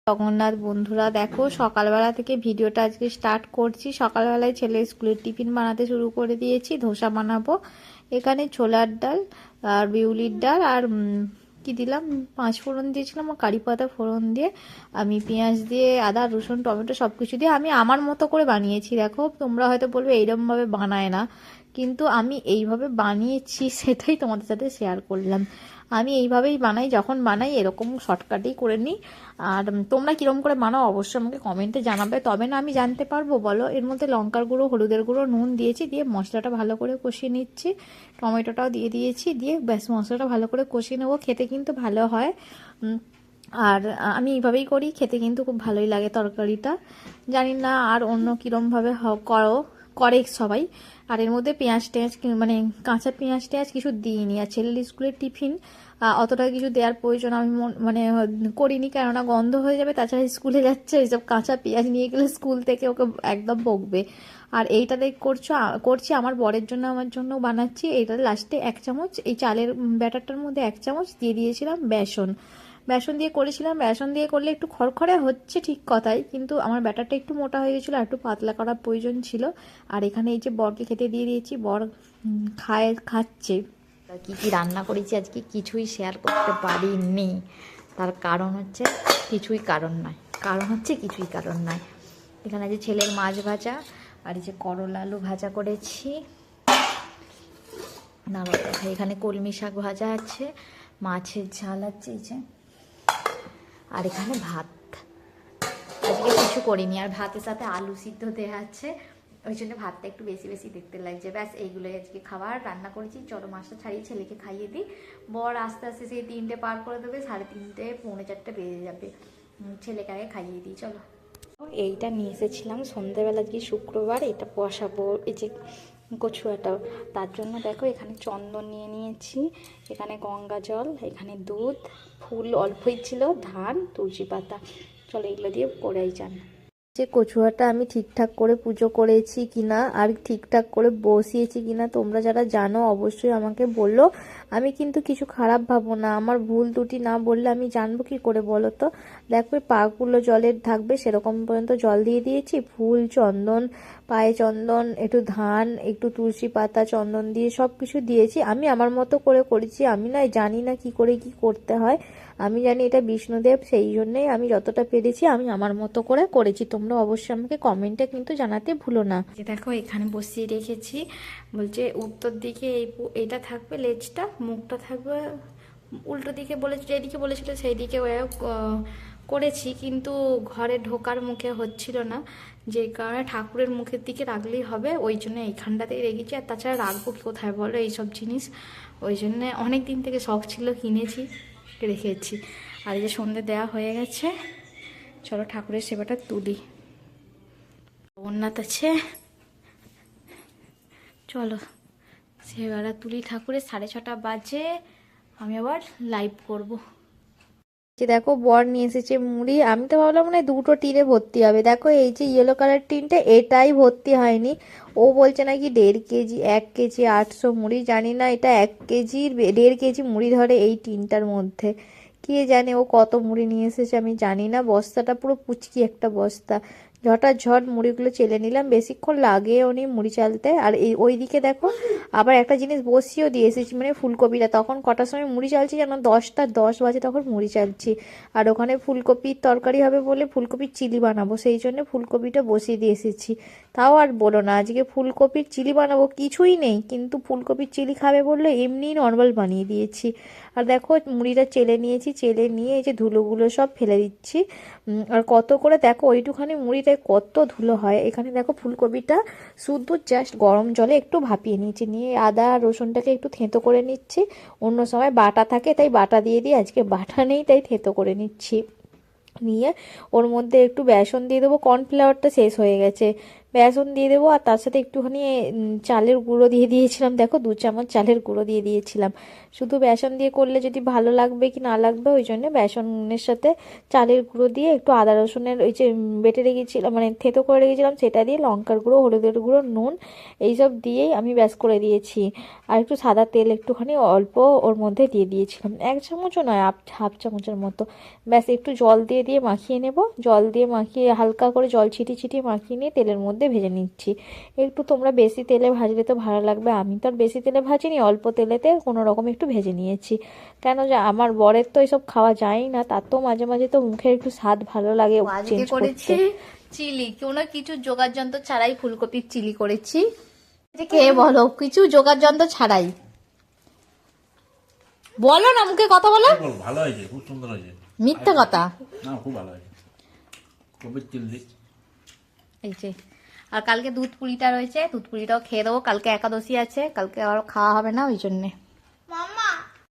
জগন্নাথ বন্ধুরা, দেখো সকালবেলা থেকে ভিডিওটা আজকে স্টার্ট করছি। সকালবেলায় ছেলে স্কুলের টিফিন বানাতে শুরু করে দিয়েছি। ধোসা বানাবো। এখানে ছোলার ডাল আর বিউলির ডাল আর কি দিলাম, 5 ফোড়ন দিয়েছিলাম আর কারি পাতা ফোড়ন দিয়ে আমি পেঁয়াজ দিয়ে আদা রসুন টমেটো সব কিছু দিয়ে আমি আমার মতো করে বানিয়েছি। দেখো তোমরা হয়তো বলবে এইরকমভাবে বানায় না, কিন্তু আমি এইভাবে বানিয়েছি, সেটাই তোমাদের সাথে শেয়ার করলাম। আমি এইভাবেই বানাই, যখন বানাই এরকম শর্টকাটেই করে নিই। আর তোমরা কীরকম করে বানাও অবশ্যই আমাকে কমেন্টে জানাবে, তবে না আমি জানতে পারবো। বলো, এর মধ্যে লঙ্কার গুঁড়ো হলুদের গুঁড়ো নুন দিয়েছি, দিয়ে মশলাটা ভালো করে কষিয়ে নিচ্ছি। টমেটোটাও দিয়ে দিয়েছি, দিয়ে ব্যাস মশলাটা ভালো করে কষিয়ে নেবো। খেতে কিন্তু ভালো হয়। আর আমি এইভাবেই করি, খেতে কিন্তু খুব ভালোই লাগে তরকারিটা। জানি না আর অন্য কীরমভাবে করে সবাই। আর এর মধ্যে পেঁয়াজ টেঁয়াজ মানে কাঁচা পেঁয়াজ টেঁয়াজ কিছু দিইনি। আর ছেলের স্কুলের টিফিন অতটা কিছু দেওয়ার প্রয়োজন আমি মানে করিনি, কেননা গন্ধ হয়ে যাবে। তাছাড়া স্কুলে যাচ্ছে, এইসব কাঁচা পেঁয়াজ নিয়ে গেলে স্কুল থেকে ওকে একদম বকবে। আর এইটা করছি আমার বরের জন্য, আমার জন্য বানাচ্ছি। এইটা লাস্টে 1 চামচ এই চালের ব্যাটারটার মধ্যে 1 চামচ দিয়ে দিয়েছিলাম বেসন দিয়ে করেছিলাম। বেসন দিয়ে করলে একটু খড়খড়ে হচ্ছে ঠিক কথাই, কিন্তু আমার ব্যাটারটা একটু মোটা হয়ে গেছিলো, আর একটু পাতলা করার প্রয়োজন ছিল। আর এখানে এই যে বরকে খেতে দিয়ে দিয়েছি, বর খাচ্ছে। কি কি রান্না করেছি আজকে কিছুই শেয়ার করতে পারিনি। তার কারণ হচ্ছে কিছুই কারণ নয়। এখানে যে ছেলের মাছ ভাজা আর এই যে করলা আলু ভাজা করেছি। না বাবা, এখানে কলমি শাক ভাজা আছে, মাছের ঝাল আছে এই যে, আর এখানে ভাত। আজকে কিছু করিনি। আর ভাতের সাথে আলু সিদ্ধ দেওয়া আছে, ওই জন্য ভাতটা একটু বেশি বেশি দেখতে লাগছে। ব্যাস এইগুলোই আজকে খাবার রান্না করেছি। চলো মাছটা ছাড়িয়ে ছেলেকে খাইয়ে দিই। বর আস্তে আস্তে সেই 3টে পার করে দেবে, 3:30 পৌনে 4টে বেজে যাবে। ছেলেকে আগে খাইয়ে দিই চলো। এইটা নিয়ে এসেছিলাম সন্ধ্যেবেলা, আজকে শুক্রবার, এটা বসাবো এই যে কচুয়াটাও। তার জন্য দেখো এখানে চন্দন নিয়ে নিয়েছি, এখানে গঙ্গা জল, এখানে দুধ, ফুল অল্পই ছিল, ধান, তুলসী পাতা। চলো এগুলো দিয়ে করাই যান। যে কচুয়াটা আমি ঠিকঠাক করে পুজো করেছি কিনা আর ঠিকঠাক করে বসিয়েছি কিনা তোমরা যারা জানো অবশ্যই আমাকে বললো। আমি কিন্তু কিছু খারাপ ভাবো না, আমার ভুল ত্রুটি না বললে আমি জানবো কি করে বলো তো। দেখো পাগুলো জলের থাকবে সেরকম পর্যন্ত জল দিয়ে দিয়েছি, ফুল চন্দন, পায়ে চন্দন, একটু ধান, একটু তুলসী পাতা, চন্দন দিয়ে সব কিছু দিয়েছি। আমি আমার মতো করে করেছি, আমি না জানি না কি করে কি করতে হয়। আমি জানি এটা বিষ্ণুদেব, সেই জন্যই আমি যতটা পেরেছি আমি আমার মতো করে করেছি। তোমরা অবশ্যই আমাকে কমেন্টে কিন্তু জানাতে ভুলো না। দেখো এখানে বসিয়ে রেখেছি, বলছে উত্তর দিকে এইটা থাকবে, লেজটা, মুখটা থাকবে উল্টো দিকে। যেদিকে বলেছিল সেই দিকে করেছি, কিন্তু ঘরে ঢোকার মুখে হচ্ছিল না, যে কারণে ঠাকুরের মুখের দিকে রাখলেই হবে, ওই জন্য এইখানটাতেই রেখেছি। আর তাছাড়া রাখবো কোথায় বলো এইসব জিনিস, ওই জন্যে অনেক দিন থেকে শখ ছিল, কিনেছি, রেখেছি। আর এই যে সন্ধে দেওয়া হয়ে গেছে, চলো ঠাকুরের সেবাটা তুলি। জগন্নাথ আছে, চলো সেবাটা তুলি ঠাকুরের। 6:30 বাজে, আমি আবার লাইভ করব। দেখো বর নিয়ে এসেছে মুড়ি, আমি তো ভাবলাম মানে 2টো টিনে ভর্তি হবে। দেখো এই যে ইয়েলো কালার টিনটা, এটাই ভর্তি হয়নি। ও বলছে নাকি 1.5 কেজি, 1 কেজি 800 মুড়ি। জানি না এটা 1 কেজির 1.5 কেজি মুড়ি ধরে এই টিনটার মধ্যে। কে জানে ও কত মুড়ি নিয়ে এসেছে, আমি জানি না। বস্তাটা পুরো পুচকি একটা বস্তা। ঝটাঝট মুড়িগুলো চেলে নিলাম, বেশিক্ষণ লাগেও নি মুড়ি চালতে। আর এই ওইদিকে দেখো আবার একটা জিনিস বসিয়েও দিয়ে এসেছি, মানে ফুলকপিটা। তখন কটার সময় মুড়ি চালছি যেন, 10টা 10 বাজে তখন মুড়ি চালছি। আর ওখানে ফুলকপির তরকারি হবে বলে ফুলকপির চিলি বানাবো, সেই জন্য ফুলকপিটা বসিয়ে দিয়ে এসেছি। তাও আর বলো না, আজকে ফুলকপির চিলি বানাবো কিছুই নেই, কিন্তু ফুলকপির চিলি খাবে বললে এমনি নর্মাল বানিয়ে দিয়েছি। আর দেখো মুড়িটা চেলে নিয়েছি, চেলে নিয়ে এই যে ধুলোগুলো সব ফেলে দিচ্ছি। আর কত করে দেখো ওইটুখানি মুড়িটায় কত ধুলো হয়। এখানে দেখো ফুলকপিটা শুধু জাস্ট গরম জলে একটু ভাপিয়ে নিয়েছি, নিয়ে আদা রসুনটাকে একটু থেঁতো করে নিচ্ছি। অন্য সময় বাটা থাকে তাই বাটা দিয়ে দিই, আজকে বাটা নেই তাই থেঁতো করে নিচ্ছি। নিয়ে ওর মধ্যে একটু বেসন দিয়ে দেবো, কর্নফ্লাওয়ারটা শেষ হয়ে গেছে। বেসন দিয়ে দেবো, আর তার সাথে একটুখানি চালের গুঁড়ো দিয়ে দিয়েছিলাম। দেখো 2 চামচ চালের গুঁড়ো দিয়ে দিয়েছিলাম। শুধু বেসন দিয়ে করলে যদি ভালো লাগবে কি না লাগবে, ওই জন্য বেসনের সাথে চালের গুঁড়ো দিয়ে একটু আদা রসুনের ওই যে বেটে রেখেছিলাম, মানে থেতো করে রেখেছিলাম, সেটা দিয়ে লঙ্কার গুঁড়ো, হলুদের গুঁড়ো, নুন এইসব দিয়েই আমি ব্যাস করে দিয়েছি। আর একটু সাদা তেল একটুখানি অল্প ওর মধ্যে দিয়ে দিয়েছিলাম, 1 চামচও নয়, হাফ চামচের মতো। ব্যাস একটু জল দিয়ে দিয়ে মাখিয়ে নেব, জল দিয়ে মাখিয়ে হালকা করে জল ছিটিয়ে ছিটিয়ে মাখিয়ে নিয়ে তেলের মধ্যে ভেজে নিচ্ছি। একটু তোমরা বেশি তেলে ভাজলে তো ভালো লাগবে, আমি তো আর বেশি তেলে ভাজিনি, অল্প তেলেতে কোনো রকম একটু ভেজে নিয়েছি। কেন যে আমার বরের তো এসব খাওয়া যায় না, তার তো মাঝে মাঝে তো মুখের একটু স্বাদ ভালো লাগে চেঞ্জ করতে। চিলি কোনো কিছু জোগাড় যন্ত্র ছাড়াই ফুলকপির চিলি করেছি। কে বলো, কিছু জোগাড় যন্ত্র ছাড়াই। বলো না, মুখে কথা বলো। ভালো হয়েছে, খুব সুন্দর হয়েছে। মিথ্যা কথা। না, খুব ভালো হয়েছে কপির চিলি। এই যে, আর কালকে দুধ পুরিটা রয়েছে, দুধ পুরিটাও খেয়ে দেবো। কালকে একাদশী আছে, কালকে আবার খাওয়া হবে না, ওই জন্যে। মাম্মা